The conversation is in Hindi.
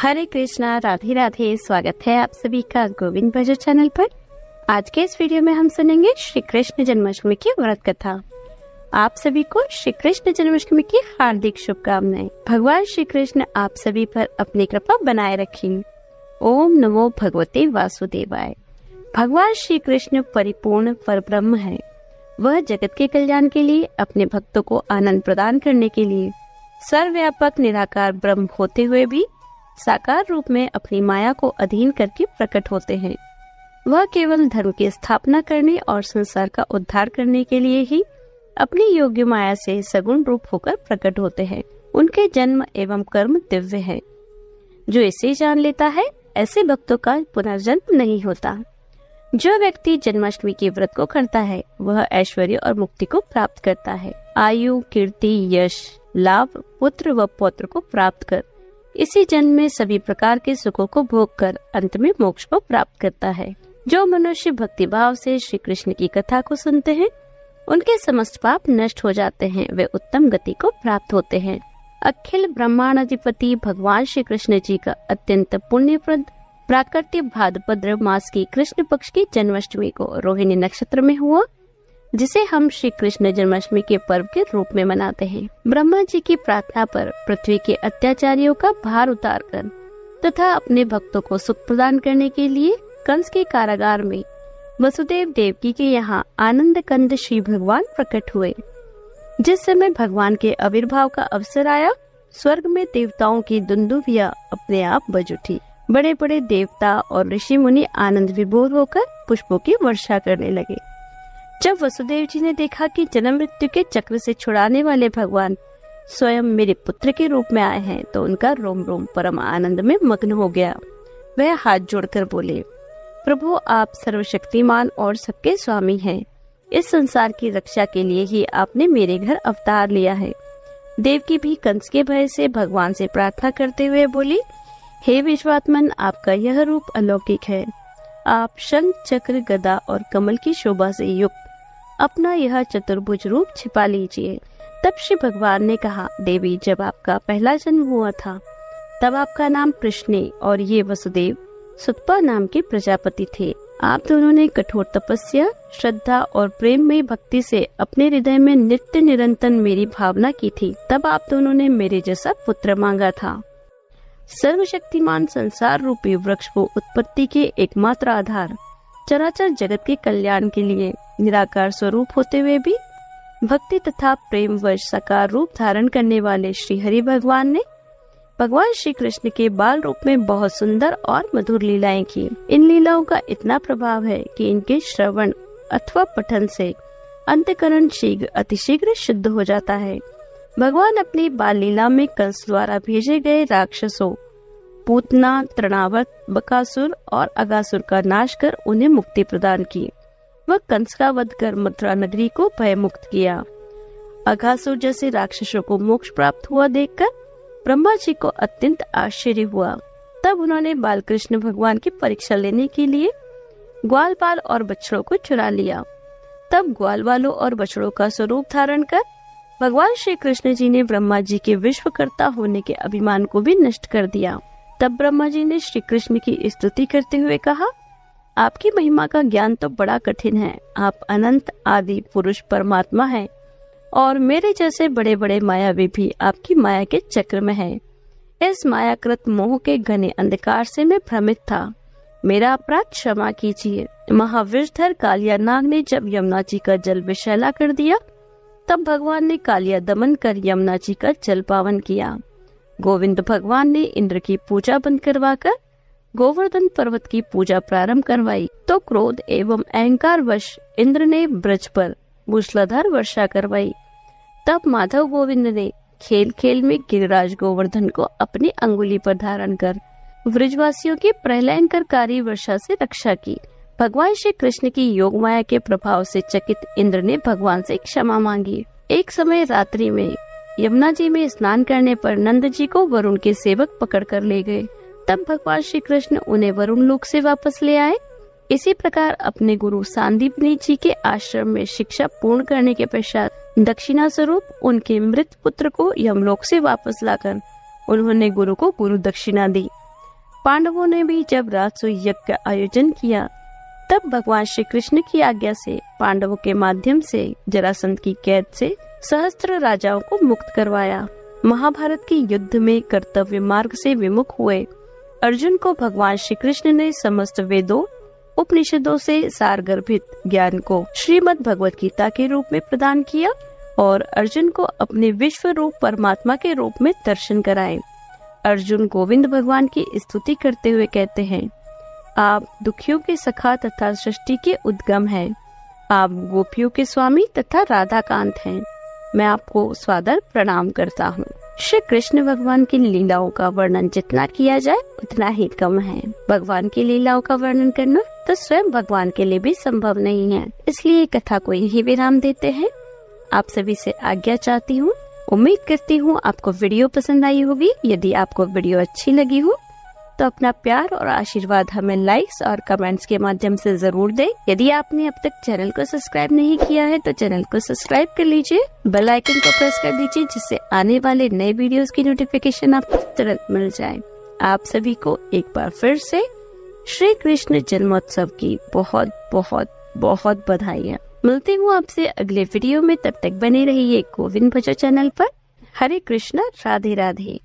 हरे कृष्णा, राधे राधे। स्वागत है आप सभी का गोविंद भजन चैनल पर। आज के इस वीडियो में हम सुनेंगे श्री कृष्ण जन्माष्टमी की व्रत कथा। आप सभी को श्री कृष्ण जन्माष्टमी की हार्दिक शुभकामनाएं। भगवान श्री कृष्ण आप सभी पर अपनी कृपा बनाए रखें। ओम नमो भगवते वासुदेवाय। भगवान श्री कृष्ण परिपूर्ण परब्रह्म है। वह जगत के कल्याण के लिए, अपने भक्तों को आनंद प्रदान करने के लिए सर्वव्यापक निराकार ब्रह्म होते हुए भी साकार रूप में अपनी माया को अधीन करके प्रकट होते हैं। वह केवल धर्म की स्थापना करने और संसार का उद्धार करने के लिए ही अपनी योग्य माया से सगुण रूप होकर प्रकट होते हैं। उनके जन्म एवं कर्म दिव्य है। जो इसे जान लेता है, ऐसे भक्तों का पुनर्जन्म नहीं होता। जो व्यक्ति जन्माष्टमी के व्रत को करता है, वह ऐश्वर्य और मुक्ति को प्राप्त करता है। आयु, कीर्ति, यश, लाभ, पुत्र व पौत्र को प्राप्त कर इसी जन्म में सभी प्रकार के सुखों को भोग कर अंत में मोक्ष को प्राप्त करता है। जो मनुष्य भक्ति भाव से श्री कृष्ण की कथा को सुनते हैं, उनके समस्त पाप नष्ट हो जाते हैं। वे उत्तम गति को प्राप्त होते हैं। अखिल ब्रह्मांडाधिपति भगवान श्री कृष्ण जी का अत्यंत पुण्यप्रद प्राकट्य भाद्रपद मास की कृष्ण पक्ष की जन्माष्टमी को रोहिणी नक्षत्र में हुआ, जिसे हम श्री कृष्ण जन्माष्टमी के पर्व के रूप में मनाते हैं। ब्रह्मा जी की प्रार्थना पर पृथ्वी के अत्याचारियों का भार उतारकर तथा अपने भक्तों को सुख प्रदान करने के लिए कंस के कारागार में वसुदेव देवकी के यहाँ आनंद कंद श्री भगवान प्रकट हुए। जिस समय भगवान के आविर्भाव का अवसर आया, स्वर्ग में देवताओं की दुंदुभिया अपने आप बज उठी। बड़े बड़े देवता और ऋषि मुनि आनंद विभोर होकर पुष्पों की वर्षा करने लगे। जब वसुदेव जी ने देखा कि जन्म मृत्यु के चक्र से छुड़ाने वाले भगवान स्वयं मेरे पुत्र के रूप में आए हैं, तो उनका रोम रोम परम आनंद में मग्न हो गया। वह हाथ जोड़कर बोले, प्रभु आप सर्वशक्तिमान और सबके स्वामी हैं। इस संसार की रक्षा के लिए ही आपने मेरे घर अवतार लिया है। देवकी भी कंस के भय से भगवान से प्रार्थना करते हुए बोली, हे विश्वात्मन, आपका यह रूप अलौकिक है। आप शंख, चक्र, गदा और कमल की शोभा से युक्त अपना यह चतुर्भुज रूप छिपा लीजिए। तब श्री भगवान ने कहा, देवी, जब आपका पहला जन्म हुआ था, तब आपका नाम कृष्ण और ये वसुदेव सुतपा नाम के प्रजापति थे। आप दोनों ने कठोर तपस्या, श्रद्धा और प्रेम में भक्ति से अपने हृदय में नित्य निरंतर मेरी भावना की थी। तब आप दोनों ने मेरे जैसा पुत्र मांगा था। सर्वशक्तिमान संसार रूपी वृक्ष को उत्पत्ति के एकमात्र आधार, चराचर जगत के कल्याण के लिए निराकार स्वरूप होते हुए भी भक्ति तथा प्रेम वश साकार रूप धारण करने वाले श्री हरि भगवान ने भगवान श्री कृष्ण के बाल रूप में बहुत सुंदर और मधुर लीलाएं की। इन लीलाओं का इतना प्रभाव है कि इनके श्रवण अथवा पठन से अंतःकरण अतिशीघ्र शुद्ध हो जाता है। भगवान अपनी बाल लीला में कंस द्वारा भेजे गए राक्षसों पूतना, तृणावर्त, बकासुर और अगासुर का नाश कर उन्हें मुक्ति प्रदान की। वह कंस का वध कर मथुरा नगरी को भय मुक्त किया। अगासुर जैसे राक्षसों को मोक्ष प्राप्त हुआ देखकर ब्रह्मा जी को अत्यंत आश्चर्य हुआ। तब उन्होंने बाल कृष्ण भगवान की परीक्षा लेने के लिए ग्वालपाल और बछड़ों को चुरा लिया। तब ग्वालवालों और बछड़ों का स्वरूप धारण कर भगवान श्री कृष्ण जी ने ब्रह्मा जी के विश्वकर्ता होने के अभिमान को भी नष्ट कर दिया। तब ब्रह्मा जी ने श्री कृष्ण की स्तुति करते हुए कहा, आपकी महिमा का ज्ञान तो बड़ा कठिन है। आप अनंत आदि पुरुष परमात्मा हैं और मेरे जैसे बड़े बड़े मायावी भी आपकी माया के चक्र में हैं। इस मायाकृत मोह के घने अंधकार से मैं भ्रमित था। मेरा अपराध क्षमा कीजिए। महाविषधर कालिया नाग ने जब यमुना जी का जल विषैला कर दिया, तब भगवान ने कालिया दमन कर यमुना जी का जल पावन किया। गोविंद भगवान ने इंद्र की पूजा बंद करवाकर गोवर्धन पर्वत की पूजा प्रारंभ करवाई, तो क्रोध एवं अहंकार वश इंद्र ने ब्रज पर मूसलाधार वर्षा करवाई। तब माधव गोविंद ने खेल खेल में गिरिराज गोवर्धन को अपनी अंगुली पर धारण कर व्रजवासियों की प्रलयंकरकारी वर्षा से रक्षा की। भगवान श्री कृष्ण की योग माया के प्रभाव से चकित इंद्र ने भगवान से क्षमा मांगी। एक समय रात्रि में यमुना जी में स्नान करने पर नंद जी को वरुण के सेवक पकड़ कर ले गए। तब भगवान श्री कृष्ण उन्हें वरुण लोक से वापस ले आए। इसी प्रकार अपने गुरु सांदीपनी जी के आश्रम में शिक्षा पूर्ण करने के पश्चात दक्षिणा स्वरूप उनके मृत पुत्र को यमलोक से वापस लाकर उन्होंने गुरु को गुरु दक्षिणा दी। पांडवों ने भी जब राजसूय यज्ञ का आयोजन किया तब भगवान श्री कृष्ण की आज्ञा से पांडवों के माध्यम से जरासंध की कैद से सहस्त्र राजाओं को मुक्त करवाया। महाभारत के युद्ध में कर्तव्य मार्ग से विमुख हुए अर्जुन को भगवान श्री कृष्ण ने समस्त वेदों उपनिषदों से सारगर्भित ज्ञान को श्रीमद् भगवत गीता के रूप में प्रदान किया और अर्जुन को अपने विश्व रूप परमात्मा के रूप में दर्शन कराए। अर्जुन गोविंद भगवान की स्तुति करते हुए कहते हैं, आप दुखियों के सखा तथा सृष्टि के उद्गम हैं। आप गोपियों के स्वामी तथा राधा कांत हैं। मैं आपको सादर प्रणाम करता हूँ। श्री कृष्ण भगवान की लीलाओं का वर्णन जितना किया जाए उतना ही कम है। भगवान की लीलाओं का वर्णन करना तो स्वयं भगवान के लिए भी संभव नहीं है। इसलिए कथा को यही विराम देते हैं। आप सभी से आज्ञा चाहती हूँ। उम्मीद करती हूँ आपको वीडियो पसंद आई होगी। यदि आपको वीडियो अच्छी लगी हो तो अपना प्यार और आशीर्वाद हमें लाइक्स और कमेंट्स के माध्यम से जरूर दें। यदि आपने अब तक चैनल को सब्सक्राइब नहीं किया है तो चैनल को सब्सक्राइब कर लीजिए, बेल आइकन को प्रेस कर दीजिए जिससे आने वाले नए वीडियोस की नोटिफिकेशन आपको तुरंत मिल जाए। आप सभी को एक बार फिर से श्री कृष्ण जन्मोत्सव की बहुत बहुत बहुत बधाइयाँ। मिलती हूँ आपसे अगले वीडियो में। तब तक बने रहिए गोविंद भजो चैनल पर। हरे कृष्ण, राधे राधे।